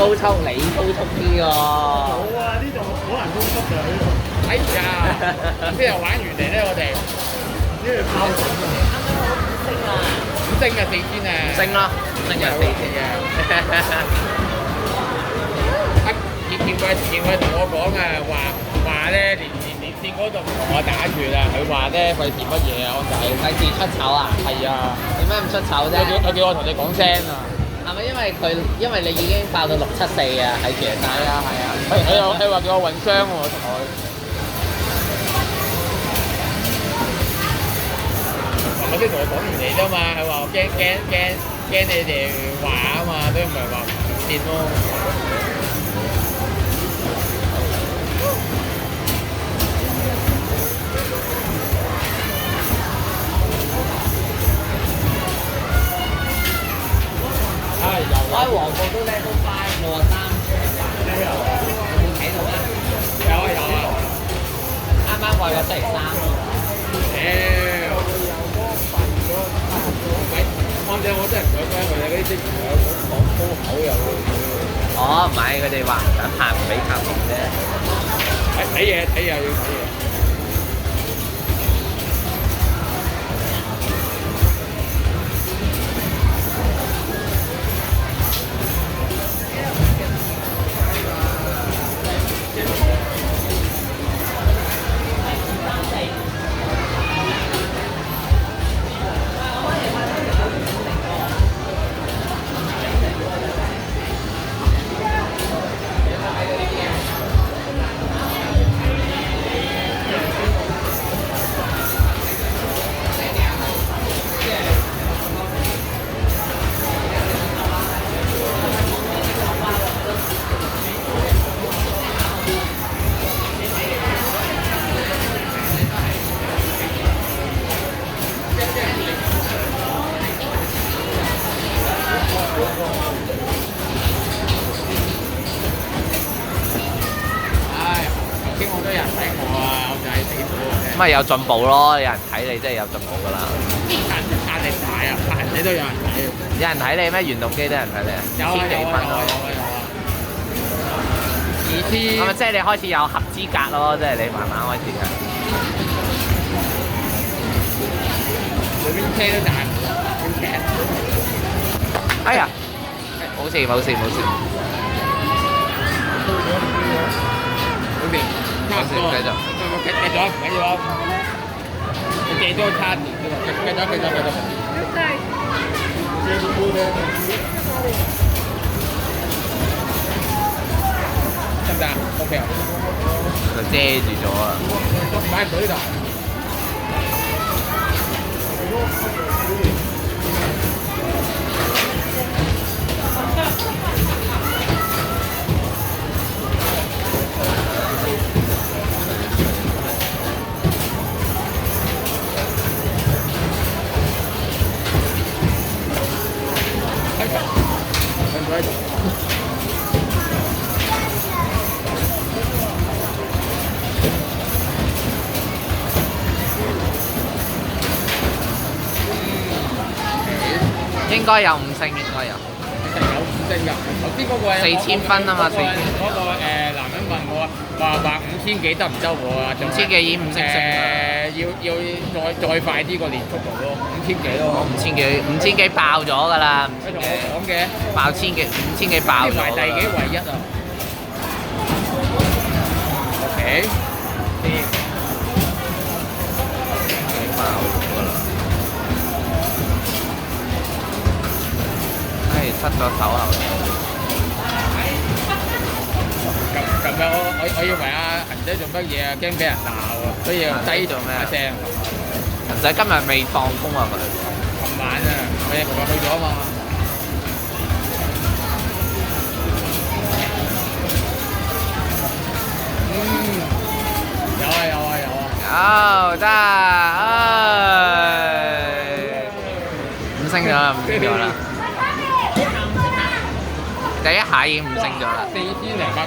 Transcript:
高速，你高速啲喎。冇啊！呢度好難高速㗎呢度。哎呀，邊度玩完嚟咧？我哋呢度靠緊啊！五星啊，4000啊，升啦，升日4天啊！見佢同我講啊，話咧連線嗰度唔同我打住啦，佢話咧費事乜嘢啊，我就係費事出醜啊！係啊，點解唔出醜啫？佢叫我同你講聲啊，係咪因為你已經爆到674啊？喺其實係啊，佢話叫我運傷喎，同我。我先同佢講完嚟啫嘛，佢話我驚你哋話啊嘛，所以咪話唔見咯。我喺黃埔都 level 5 63，有冇睇到啊？有啊，啱啱過咗星期3啱正我真係唔想聽佢哋嗰啲職員有講粗口又。哦，唔係，佢哋話唔想拍唔俾拍片啫。睇嘢要睇嘢。咁咪有進步咯，有人睇你真係有進步㗎啦。壓力大啊，拍人哋都有人睇。有人睇你咩？原動機都有人睇你啊？千幾分咯。2000。係咪即係你開始有合資格咯？即係你慢慢開始嘅。隨便車都賺，點騎？哎呀，冇事冇事冇事。嗰邊差唔多。繼續。繼續唔緊要啊！你借咗差電㗎嘛？繼續。得唔得啊？OK 啊。就遮住咗啊！買唔到呢度。應該有5星，應該有。其實有5星㗎，頭先嗰個4000分啊嘛，4000。嗰個男人問我話5000幾得唔得喎？5000幾已經5星星啦。要再快啲個練速度咯，5000幾咯。我5000幾爆咗㗎啦，5000幾。佢同我講嘅。爆5000幾爆咗。排第幾唯一啊 ？OK。爆咗啦！失咗手後。琴日我以為阿銀仔做乜嘢啊？驚俾人鬧啊，所以低咗咩聲。銀仔今日未放工啊佢。琴晚啊，我琴日去咗嘛。有得5星咗啦，5星咗啦。第一下已經5星咗啦。4000零8。